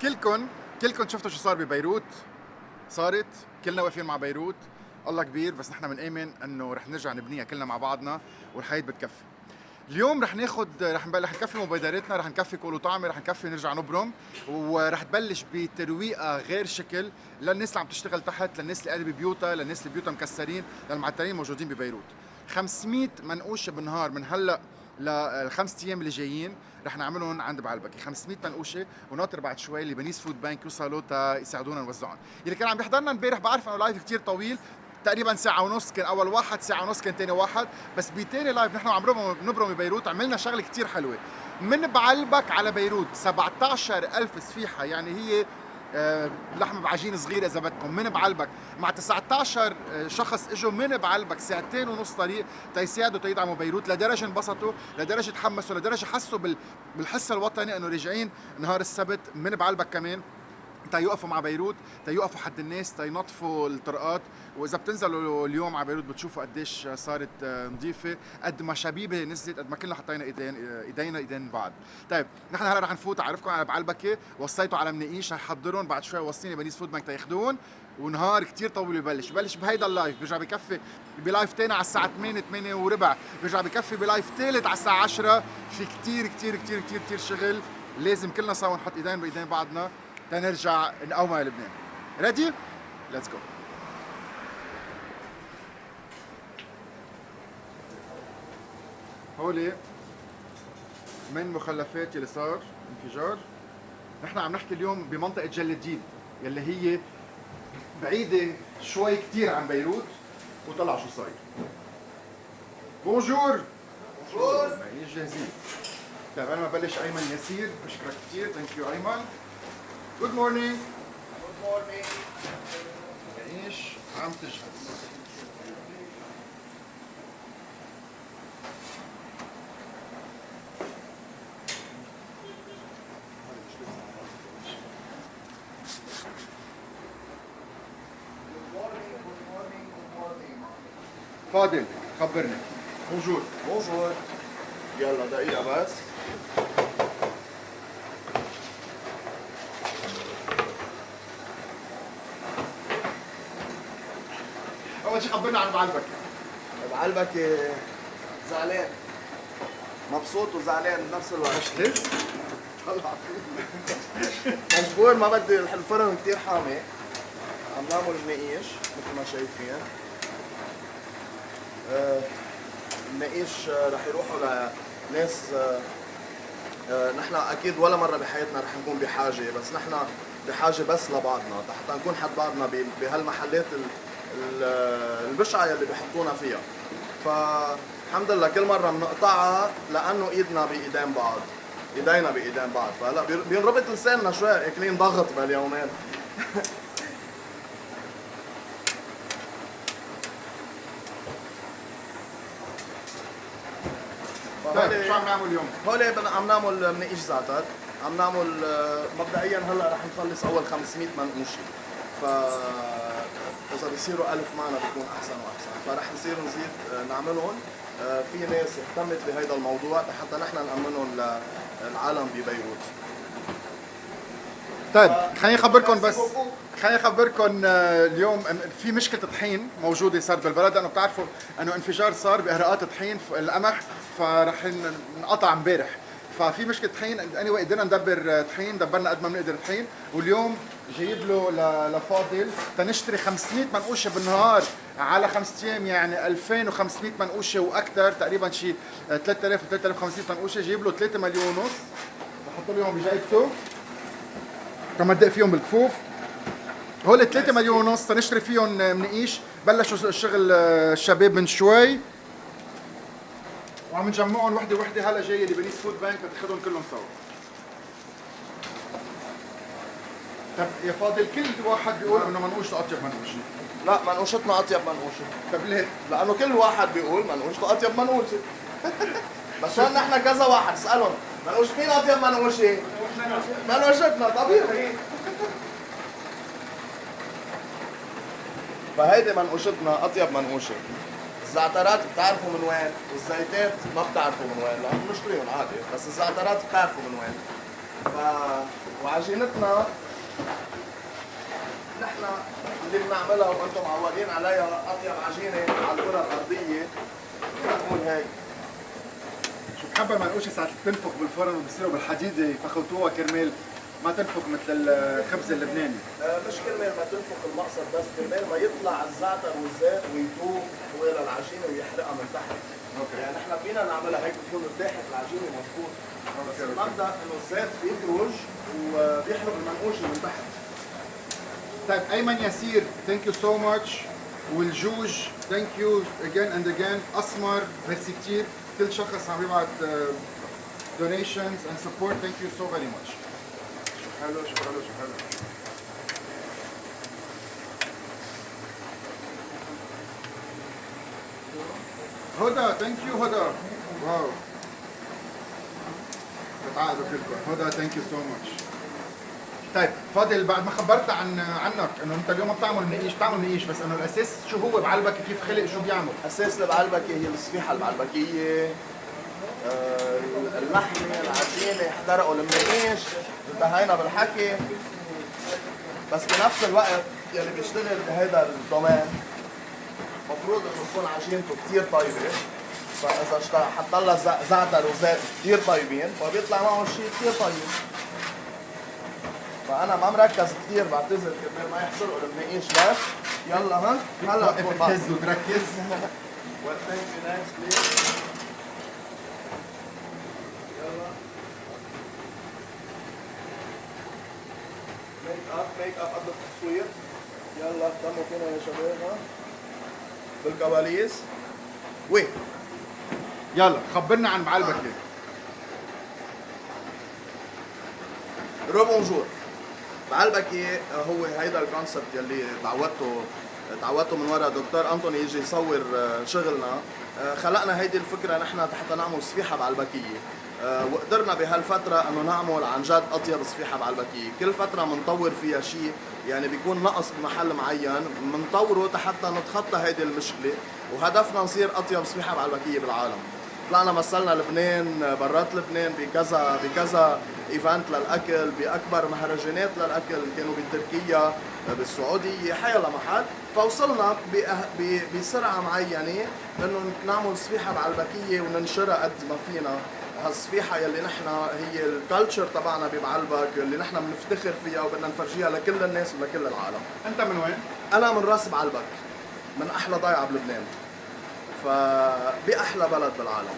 كلكن شفتوا شو صار ببيروت. صارت كلنا واقفين مع بيروت. الله كبير، بس نحن بنآمن انه رح نرجع نبنيها كلنا مع بعضنا والحياة بتكفي. اليوم رح نكفي مبادرتنا، رح نكفي كل وطعمه، رح نكفي نرجع نبرم، ورح تبلش بترويقه غير شكل للناس اللي عم تشتغل تحت، للناس اللي قاعده ببيوتها، للناس اللي بيوتها مكسرين، للمعترين موجودين ببيروت. 500 منقوشه بالنهار من هلا للخمس ايام اللي جايين رح نعملهم عند بعلبكي. 500 منقوشه، وناطر بعد شوي لبنيس فود بانك يوصلوا تا يساعدونا نوزعهم. اللي كان عم بيحضرنا امبارح بعرف انه لايف كثير طويل، تقريبا ساعة ونص كان أول واحد، ساعة ونص كان تاني واحد، بس بتاني لايف نحن عم نبرم ببيروت عملنا شغلة كتير حلوة. من بعلبك على بيروت 17,000 سفيحة، يعني هي لحمة بعجين صغيرة إذا بدكم، من بعلبك مع 19 شخص اجوا من بعلبك ساعتين ونص طريق تيساعدوا تيدعموا بيروت، لدرجة انبسطوا، لدرجة تحمسوا، لدرجة حسوا بالحس الوطني انه راجعين نهار السبت من بعلبك كمان تيوقفوا مع بيروت، تيوقفوا حد الناس، تينظفوا الطرقات. واذا بتنزلوا اليوم على بيروت بتشوفوا قديش صارت نظيفه، قد ما شبيبه نزلت، قد ما كلنا حطينا ايدين بعض. طيب نحن هلا رح نفوت اعرفكم على بعلبكه، وصيتوا على مناقيش رح يحضرهم، بعد شوي وصيني بنيس فود بانك تاخذون، ونهار كتير طويل ببلش بهيدا اللايف، بيرجع بكفي بلايف تاني على الساعه 8 وربع، بيرجع بكفي بلايف ثالث على الساعه 10. في كتير كتير كتير كتير كتير شغل، لازم كلنا سوا نحط ايدين بايدين بعضنا تنرجع نقوم على لبنان. ريدي؟ ليتس جو. هولي من مخلفات اللي صار انفجار. نحن عم نحكي اليوم بمنطقة جل الدين يلي هي بعيدة شوي كتير عن بيروت، وطلع شو صاير. بونجور. بونجور. معيش جاهزين. طيب قبل ما بلش ايمن ياسير بشكرك كثير، ثانك يو ايمن. جود مورنينج. جود مورنينج. معيش عم تجهز. فاضل خبرني. بونجور. بونجور. يلا دقيقة بس. أول شيء خبرنا عن بعلبك. بعلبك زعلان، مبسوط وزعلان بنفس الوقت. ليش؟ مجبور، ما بدي الفرن كتير حامي. عم نعمل مناقيش مثل ما شايفين. النقيش رح يروحوا لناس نحن اكيد ولا مره بحياتنا رح نكون بحاجه، بس نحن بحاجه بس لبعضنا حتى نكون حد بعضنا بهالمحلات البشعه اللي بيحطونا فيها. فالحمد لله كل مره بنقطعها لانه ايدنا بايدين بعض، ايدينا بايدين بعض، فهلا بينربط لساننا شوي، اكلين ضغط باليومين. طيب شو عم نعمل اليوم؟ هول عم نعمل مناقيش زعتر، عم نعمل مبدئيا هلا رح نخلص اول 500 منقوشه، ف اذا بيصيروا 1000 معنا بيكون احسن واحسن، فرح نصير نزيد نعملهم. في ناس اهتمت بهذا الموضوع حتى نحن نأمنهم للعالم ببيروت. طيب خليني اخبركم اليوم في مشكله طحين موجوده صارت بالبلد، لانه بتعرفوا انه انفجار صار باهراءات طحين القمح، فرح انقطع امبارح، ففي مشكله طحين. اني قدرنا ندبر طحين، دبرنا قد ما بنقدر طحين، واليوم جايب له لفاضل تنشتري 500 منقوشه بالنهار على 5 ايام، يعني 2500 منقوشه واكثر، تقريبا شيء 3000 و 3500 منقوشه، جايب له 3 مليون ونص. بحط لهم بجايبته كمان دق فيهم بالكفوف. هول 3 مليون ونص نشتري فيهم منقيش. بلشوا الشغل الشباب من شوي، وعم نجمعهم وحده وحده. هلا جايه لبنيس فود بانك بتاخذهم كلهم سوا. طب يا فاضل كل واحد بيقول انه منقوشته اطيب منقوشه. لا، منقوشتنا اطيب منقوشه. طب ليه؟ لانه كل واحد بيقول منقوشته اطيب منقوشه. بس هون نحن كذا واحد اسالهم منقوش مين اطيب منقوشه؟ منقوشتنا طبيعي. فهيدي منقوشتنا اطيب منقوشه. الزعترات بتعرفوا من وين، والزيتات ما بتعرفوا من وين، لانه بنشتريهم عادي، بس الزعترات بتعرفوا من وين. وعجينتنا نحن اللي بنعملها وانتم معودين عليها اطيب عجينه على الكره الارضيه. نقول هيك شو بحب المنقوشه ساعة تنفخ بالفرن وبصيروا بالحديده يفخوتوها كرمال ما تنفخ مثل الخبز اللبناني. مش كرمال ما تنفخ المقصد، بس كرمال ما يطلع الزعتر والزيت ويطوف حوالي العجينه ويحرقها من تحت. اوكي. يعني نحن فينا نعملها هيك بتكون ارتاحت العجينه مضبوط. بس المبدا انه الزيت بيدرج وبيحرق المنقوشه من تحت. طيب ايمن ياسير ثانك يو سو ماتش، والجوج ثانك يو اجين اند اجين، اسمر ميرسي كثير، كل شخص عم يبعت donations and support. thank you so very much. شو حلو شو حلو شو حلو. هدى ثانك يو هدى، واو بتعقدوا كلكم. هدى ثانك يو سو ماتش. طيب فاضل بعد ما خبرت عنك انه انت اليوم ما بتعمل منقيش، بتعمل منقيش بس انه الاساس شو هو بعلبك، كيف خلق، شو بيعمل؟ اساس البعلبكه هي الصفيحه البعلبكيه، اللحمه، العجينه، احترقوا المنقيش، انتهينا بالحكي. بس بنفس الوقت يلي بيشتغل بهيدا الدومين المفروض انه تكون عجينته كثير طيبه، فاذا حط لها زعتر وزيت كثير طيبين فبيطلع معه شيء كثير طيب. فانا ما مركز كثير، بعتذر كرمال ما يحصلوا المنقيش. بس يلا ها هلا توقف الكز وتركز. Well, thank you nicely. يلا ميك اب قبل التصوير. يلا اهتموا فينا يا شباب ها بالكواليس. وي يلا خبرنا عن بعلبك. رو بونجور. بعلبكي هو هيدا الكونسبت يلي تعودته من وراء دكتور انطوني يجي يصور شغلنا. خلقنا هيدي الفكره نحن حتى نعمل صفيحه بعلبكيه، وقدرنا بهالفتره انه نعمل عن جد اطيب صفيحه بعلبكيه. كل فتره بنطور فيها شيء، يعني بيكون نقص بمحل معين بنطوره حتى نتخطى هيدي المشكله، وهدفنا نصير اطيب صفيحه بعلبكيه بالعالم. طلعنا مثلنا لبنان، برات لبنان، بكذا ايفنت للاكل، باكبر مهرجانات للاكل كانوا بتركيا، بالسعوديه، حيلا محل. فوصلنا بسرعه معينه انه نعمل صفيحه بعلبكيه وننشرها قد ما فينا. هالصفيحه يلي نحن هي الكالتشر تبعنا ببعلبك، اللي نحن بنفتخر فيها وبدنا نفرجيها لكل الناس ولكل العالم. انت من وين؟ انا من راس بعلبك، من احلى ضيعه بلبنان، فبأحلى بلد بالعالم.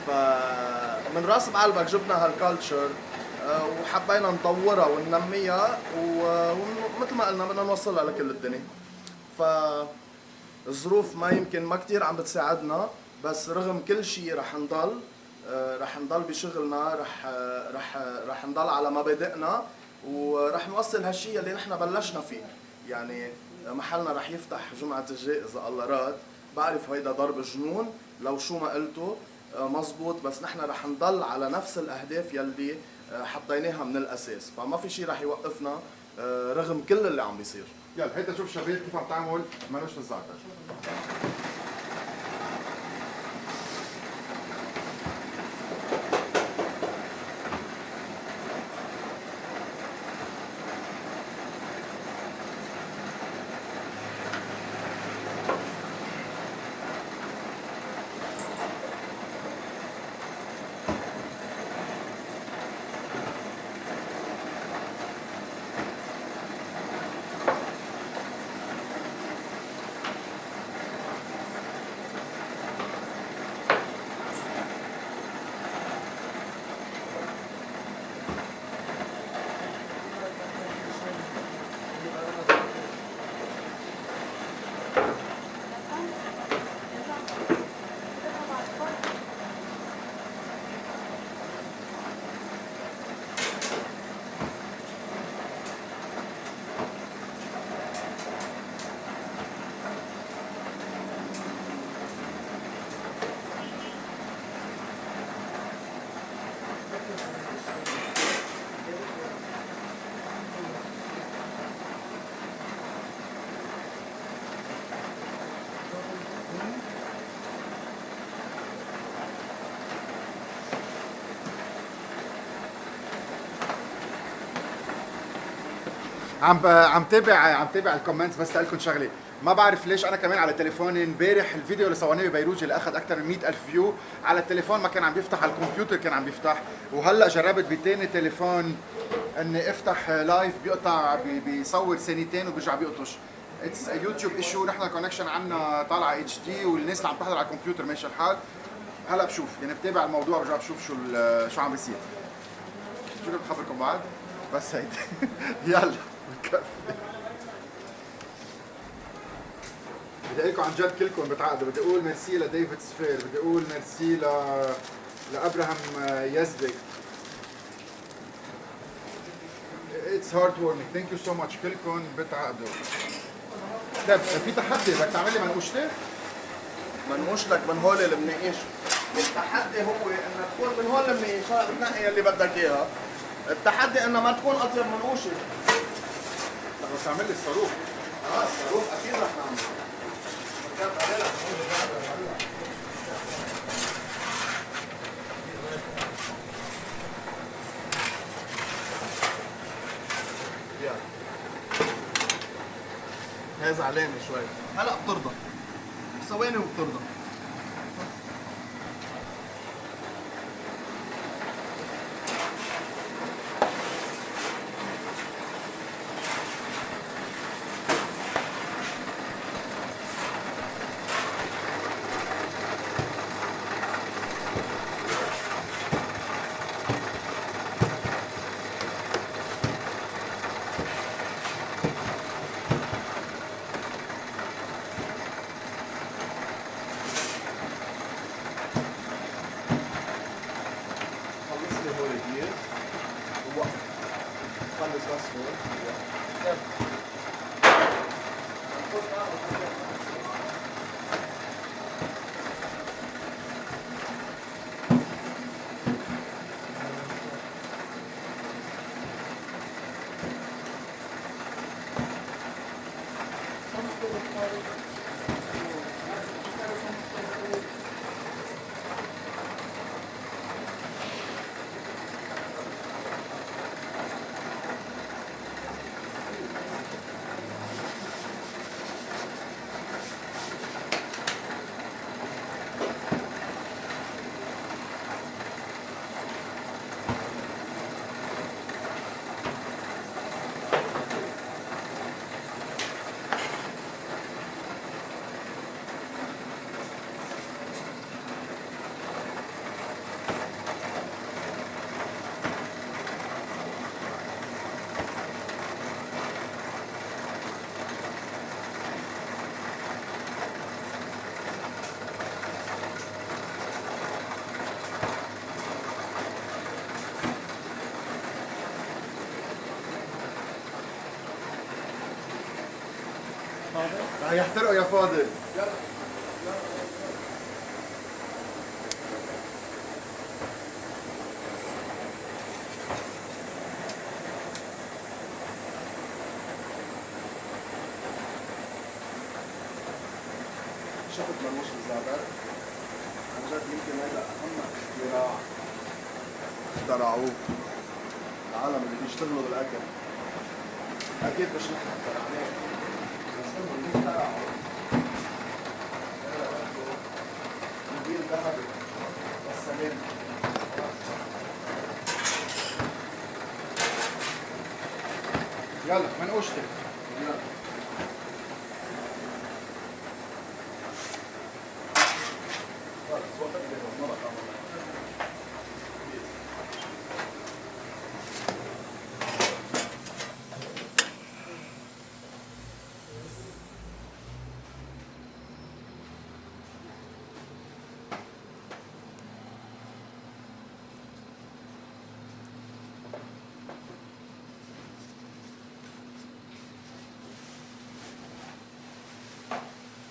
فمن راس بعلبك جبنا هالكالتشر وحبينا نطورها وننميها، ومثل ما قلنا بدنا نوصلها لكل الدنيا. فالظروف ما كتير عم بتساعدنا، بس رغم كل شيء رح نضل بشغلنا، رح نضل على مبادئنا، ورح نوصل هالشيء اللي نحن بلشنا فيه. يعني محلنا رح يفتح جمعة الجاي إذا الله راد. بعرف هيدا ضرب جنون لو شو ما قلته مزبوط، بس نحن رح نضل على نفس الأهداف يلي حطيناها من الأساس، فما في شيء رح يوقفنا رغم كل اللي عم بيصير. يلا هيدا شوف شباب كيف عم تعمل منوش الزعتر. عم تابع الكومنتس. بس لكم شغله، ما بعرف ليش انا كمان على تليفوني امبارح الفيديو اللي صورناه ببيروت اللي اخذ اكثر من 100,000 فيو على التليفون ما كان عم بيفتح، على الكمبيوتر كان عم بيفتح. وهلا جربت بتاني تليفون اني افتح لايف بيقطع بيصور ثانيتين وبيرجع بيقطش. اتس يوتيوب ايشو. نحن الكونكشن عنا طالعه اتش دي والناس اللي عم تحضر على الكمبيوتر ماشي الحال. هلا بشوف يعني بتابع الموضوع برجع بشوف شو عم بيصير. شو كنت بخبركم بعد؟ بس هيدي يلا بكفي. بدي اقول لكم عن جد كلكم بتعقدوا. بدي اقول ميرسي لديفيد سفير، بدي اقول ميرسي لابراهام يزبك. اتس هارد وورمينج. ثانك يو سو ماتش. كلكم بتعقدوا. طيب في تحدي بدك تعمل لي منقوشتي؟ منقوش لك من هول المناقيش. التحدي هو انك تكون من هول المناقيش، بتنقي اللي بدك اياها. التحدي انه ما تكون اطيب منقوشه. بس تعمل لي الصاروخ. الصاروخ اكيد رح نعمل. هي زعلانه شوي. هلا بترضى. ثواني وبترضى. خلص لي هول الجير ووقف. خلص بس هول. رح يحترقوا يا فاضل. شفت منوش الزعتر؟ عن جد يمكن هذا اهم اختراع اخترعوه العالم اللي بيشتغلوا بالاكل. اكيد مش نحن اخترعناه، بس هم اللي اخترعوا. مدير ذهبي والسلام. يلا منقوشتي.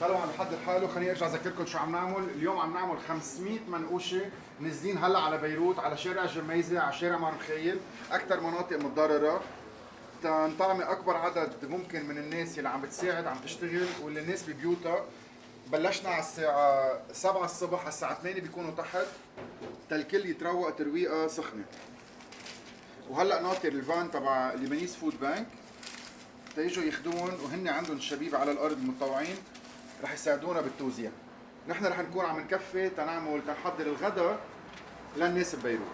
طالما عم يحضر حاله خليني ارجع اذكركم شو عم نعمل. اليوم عم نعمل 500 منقوشه نازلين هلا على بيروت، على شارع جميزه، على شارع مارمخيل، اكثر مناطق متضرره، تنطعمي اكبر عدد ممكن من الناس اللي عم بتساعد عم تشتغل واللي الناس ببيوتها. بلشنا على الساعه 7 الصبح، على الساعه 8 بيكونوا تحت تالكل يتروق ترويقه سخنه. وهلا ناطر الفان تبع ليبانيز فود بانك تيجوا ياخذون وهن عندهم الشبيبه على الارض المتطوعين رح يساعدونا بالتوزيع. نحن رح نكون عم نكفي تنحضر الغداء للناس ببيروت.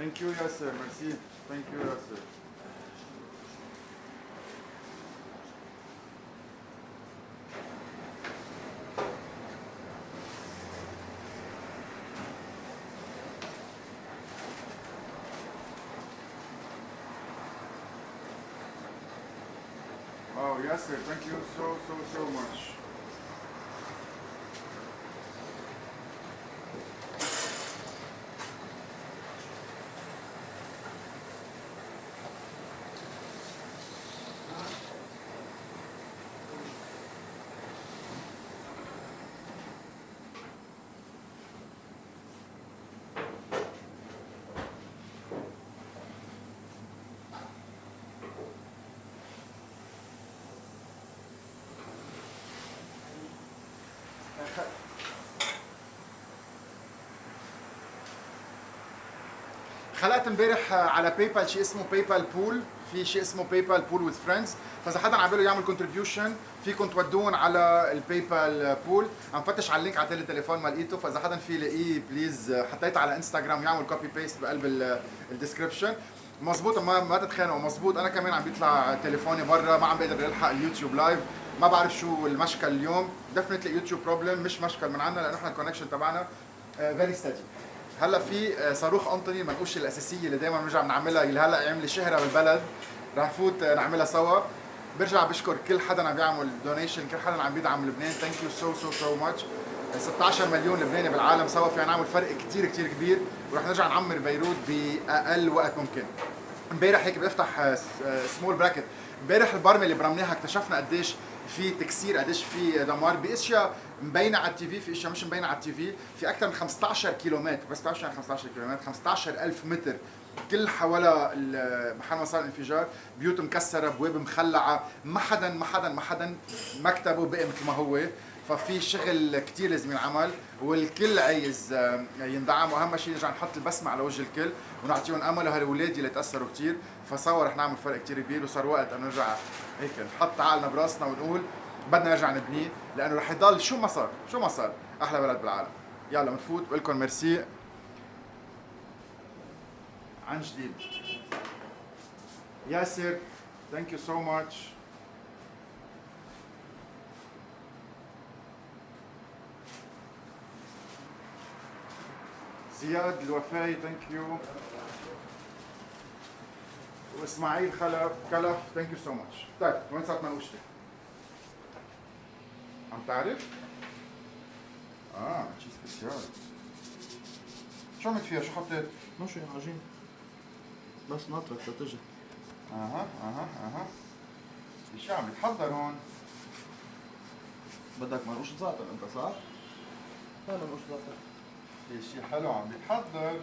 Thank you Yasser, merci. Thank you Yasser. Oh Yasser, thank you so much. خلقت امبارح على باي بال شيء اسمه باي بال بول، في شيء اسمه باي بال بول وذ فريندز، فاذا حدا عم باله يعمل كونتريبيوشن فيكم تودون على الباي بال بول. عم فتش على اللينك على التليفون ما لقيته، فاذا حدا في لاقيه بليز حطيته على انستغرام يعمل كوبي بيست بقلب الديسكربشن. مزبوط، ما تتخانقوا، مزبوط. انا كمان عم بيطلع تليفوني برا، ما عم بقدر الحق اليوتيوب لايف. ما بعرف شو المشكل اليوم، ديفنتلي يوتيوب بروبلم مش مشكل من عندنا، لانه احنا الكونكشن تبعنا فيري ستدي. هلا في صاروخ انطوني، المنقوشه الاساسيه اللي دائما بنرجع بنعملها، اللي هلا عملت شهره بالبلد، رح نفوت نعملها سوا. برجع بشكر كل حدا عم بيعمل دونيشن، كل حدا عم بيدعم لبنان. ثانك يو سو ماتش. 16 مليون لبناني بالعالم سوا فينا نعمل فرق كتير كبير، ورح نرجع نعمر بيروت باقل وقت ممكن. امبارح هيك بفتح سمول براكت، امبارح البرمه اللي برمناها اكتشفنا قديش في تكسير، قديش في دمار باشياء مبينه على التي في، في اشياء مش مبينه على التي في. في اكثر من 15 كيلومتر، بس بتعرف شو يعني 15 كيلومتر؟ 15000 متر كل حوالي محل ما صار الانفجار، بيوت مكسره، ابواب مخلعه، ما حدا مكتبه بقي مثل ما هو. ففي شغل كتير لازم ينعمل، والكل عايز يندعم، واهم شيء نرجع نحط البسمه على وجه الكل ونعطيهم امل لهالولاد اللي تاثروا كتير. فصور رح نعمل فرق كتير كبير، وصار وقت انه نرجع هيك نحط عقلنا براسنا ونقول بدنا نرجع نبنيه، لانه رح يضل شو ما صار احلى بلد بالعالم. يلا بنفوت، بقول لكم ميرسي عن جديد. ياسر ثانك يو سو ماتش. زياد الوفاي ثانك يو. واسماعيل كلف ثانك يو سو ماتش. طيب وين صارت منقوشتي؟ عم تعرف؟ شيء سبيسيال. شو عملت فيها؟ شو حطيت؟ ماشي عجين بس ناطرك لتجي. في شيء عم يتحضر هون. بدك منقوش زعتر انت صح؟ لا منقوش زعتر. في شيء حلو عم بيتحضر.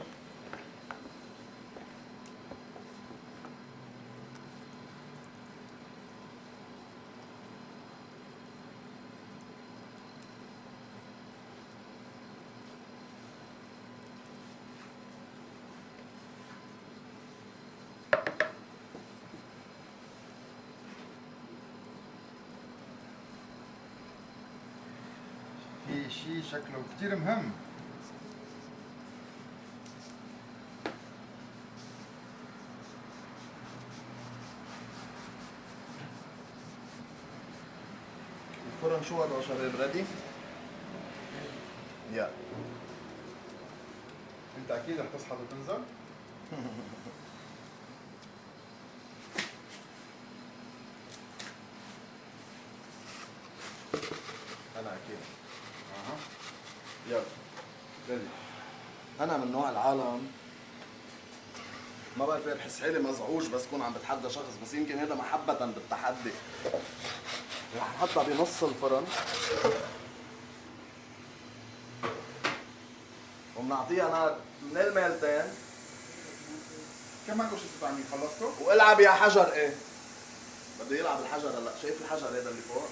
في شيء شكله كتير مهم. الفرن شو وضعه شباب؟ ريدي؟ يا انت اكيد رح تصحى وتنزل. انا اكيد. يلا ريدي. انا من نوع العالم ما بعرف ليه بحس حالي مزعوج بس كون عم بتحدى شخص، بس يمكن هذا محبة بالتحدي. رح نحطها بنص الفرن وبنعطيها نار من الميلتين. كمان وش عم خلصتوا؟ والعب يا حجر. ايه بده يلعب الحجر هلا. شايف الحجر هذا اللي فوق؟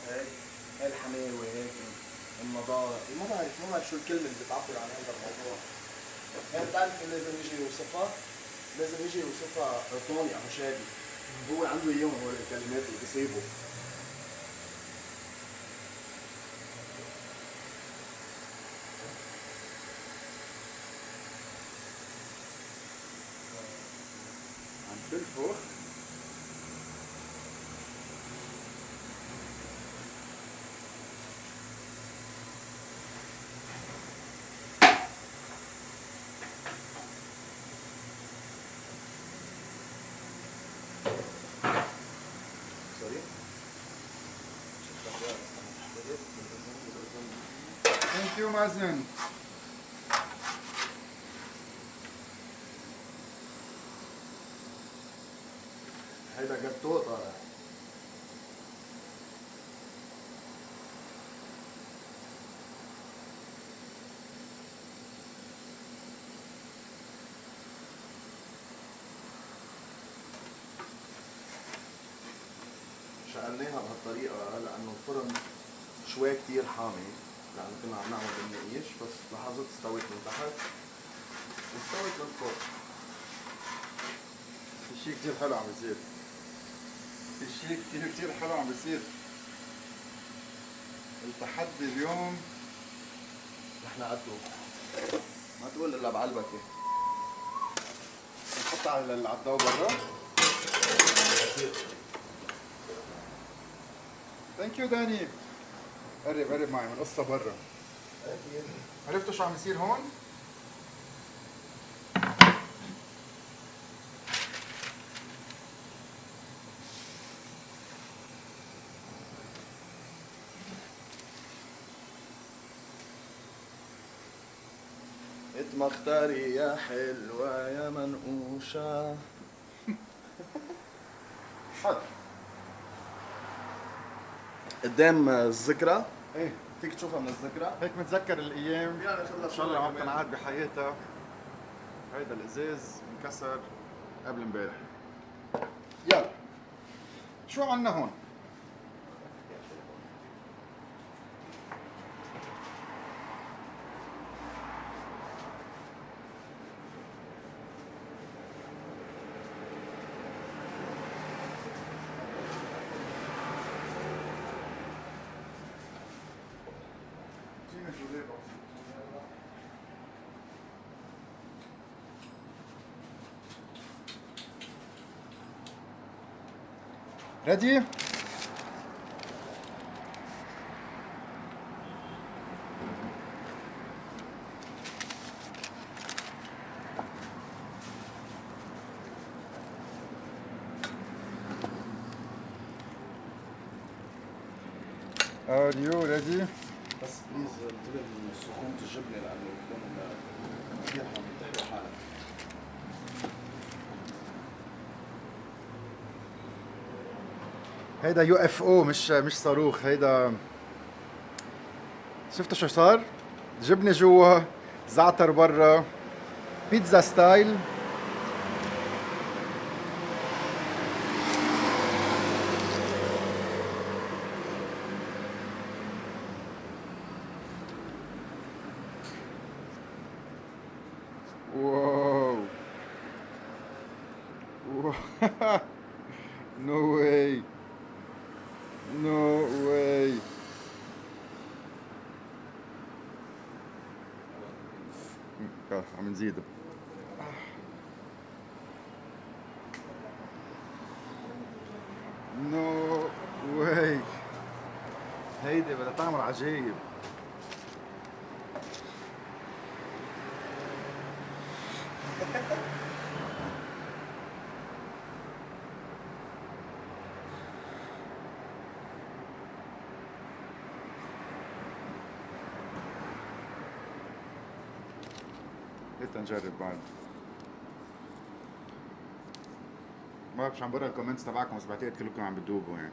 هي الحماوة هيك النضارة، ما بعرف شو الكلمة اللي بتعبر عن هذا الموضوع. هي بتعرف لازم يجي يوصفها، لازم يجي يوصفها طوني أبو شادي، هو عنده اياهم هول الكلمات اللي بيصيبوا. عم تنفخ. سوري. ثانك يو مازن. هيدا جاتو طالع. شغلناها بهالطريقة لأنه الفرن شوي كتير حامي، لأنه كنا عم نعمل بالنقيش، بس لاحظت استوت من تحت واستوت من فوق. في شيء كثير حلو عم بيصير. في شيء كثير كثير حلو عم بيصير. التحدي اليوم نحن قدو، ما تقول إلا بعلبكة. نحطها على الضو برا. ثانك يو داني. قرب معي من قصة برا. عرفتوا شو عم يصير هون؟ اتمختاري يا حلوة يا منقوشة. حط. قدام الذكرى، ايه فيك تشوفها من الذكرى. هيك متذكر الايام. فينا ناخذها ان شاء الله عم تنعاد بحياتها. هيدا الازاز انكسر قبل امبارح. يلا شو عنا هون؟ ريدي؟ Are you ready? بس بليز انتبه من سخونة الجبنة لأنه بتكون كثير حامي، بتحرق حالك. هيدا يو اف او مش صاروخ. هيدا شفتوا شو صار؟ جبنة جوا، زعتر برا، بيتزا ستايل. واو نو واي، نو واي. عم نزيده. نو واي. هيدي بدها تعمل عجايب. هيك نجرب بعد. ما بعرف عم بقرا الكومنتس تبعكم، بس بعتقد كلكم عم بتدوبوا يعني.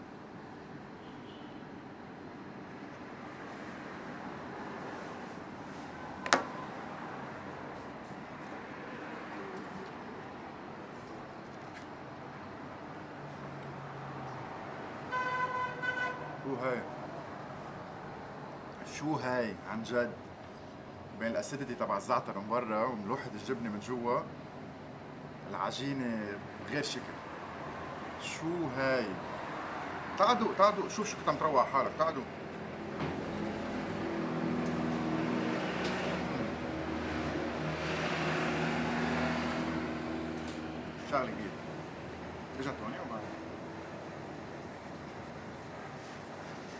شو هاي عن جد، بين الاسيديتي تبع الزعتر من برا وملوحة الجبنة من جوا، العجينة بغير شكل. شو هاي؟ تعدوا شوف شو كنت عم تروق على حالك، تعدوا. شغلة جديدة. اجا توني وما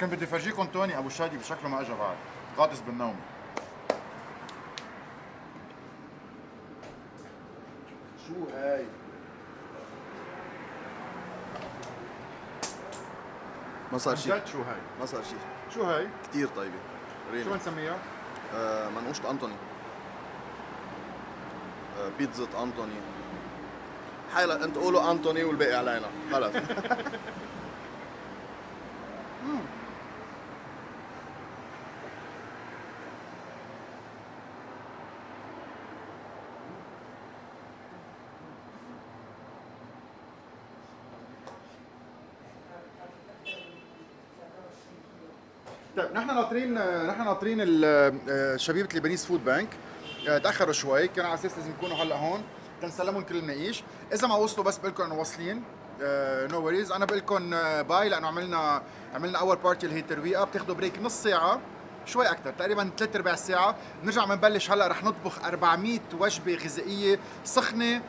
كان بدي فرجيكم توني ابو شادي بشكله ما اجى بعد، غاطس بالنوم. شو هاي؟ ما صار شيء. جد شو هاي؟ ما صار شيء. شو هاي؟ كثير طيبه. شو رينا. بنسميها؟ منقوشة أنطوني. بيتزا أنطوني. حيلا أنت قولوا أنطوني والباقي علينا، خلص. طيب نحن ناطرين شبيبه لبنيز فود بانك. تاخروا شوي، كانوا على اساس لازم يكونوا هلا هون تنسلمهم كل النقيش. اذا ما وصلوا بس بقول لكم انه واصلين، نو وريز. انا بقول لكم باي، لانه عملنا اول بارتي اللي هي ترويقه، بتاخذوا بريك نص ساعه شوي اكثر، تقريبا 3/4 ساعه. بنرجع بنبلش هلا، رح نطبخ 400 وجبه غذائيه سخنه،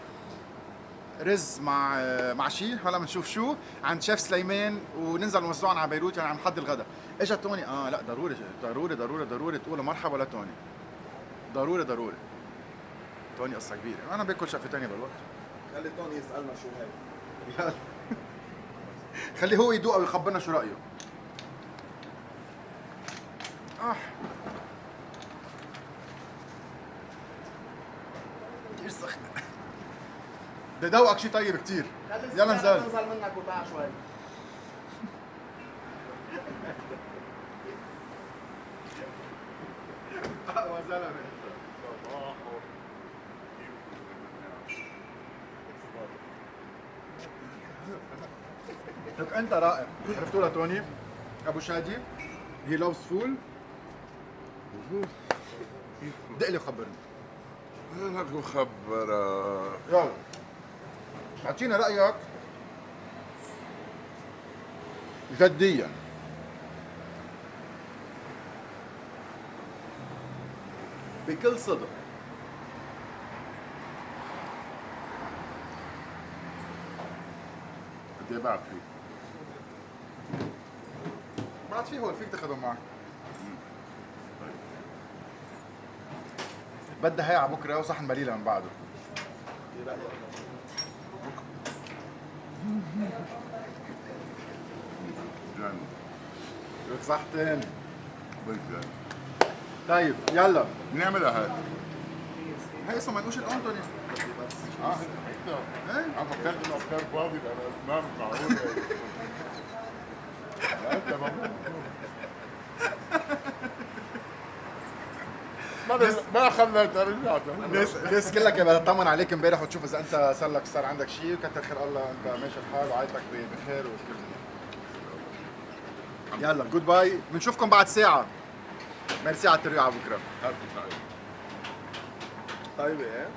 رز مع شيء هلا بنشوف شو عند شيف سليمان، وننزل نوزعهم على بيروت. يعني عم نحضر الغداء. اجا توني، لا ضروري تقولوا مرحبا لتوني، ضروري. توني قصه كبيره، انا باكل شقفه ثانيه بالوقت. خلي توني يسألنا شو هاي. يلا خليه هو يدوق ويخبرنا شو رايه. كثير سخنه. بدي ادوقك شيء طيب كثير. يلا نزل. ننزل منك وتعال شوي. لك انت رائع. عرفتوا لتوني ابو شادي، هي لوفز فول. دق لي وخبرني. لك مخبرة. يلا اعطينا رايك جديا. بكل صدق. قد ايه بعد فيه؟ بعد فيه هو فيك تاخذهم معك. بدها هي على بكره وصحن بليله من بعده. جن لك صحتين. بالجن. طيب يلا. بنعملها هاي. هي اسمها منقوشة انطوني. حتى ايه انا فكرت انه افكار فاضي، انا ما معقول. لا انت ما خليت رجعت. الناس كلها كانت بتطمن عليك امبارح وتشوف اذا انت صار عندك شيء، وكتر خير الله انت ماشي الحال وعائلتك بخير وكل. يلا جود باي، بنشوفكم بعد ساعة. ميرسي على الترويقة على بكره. هات سعيد. طيبة ايه؟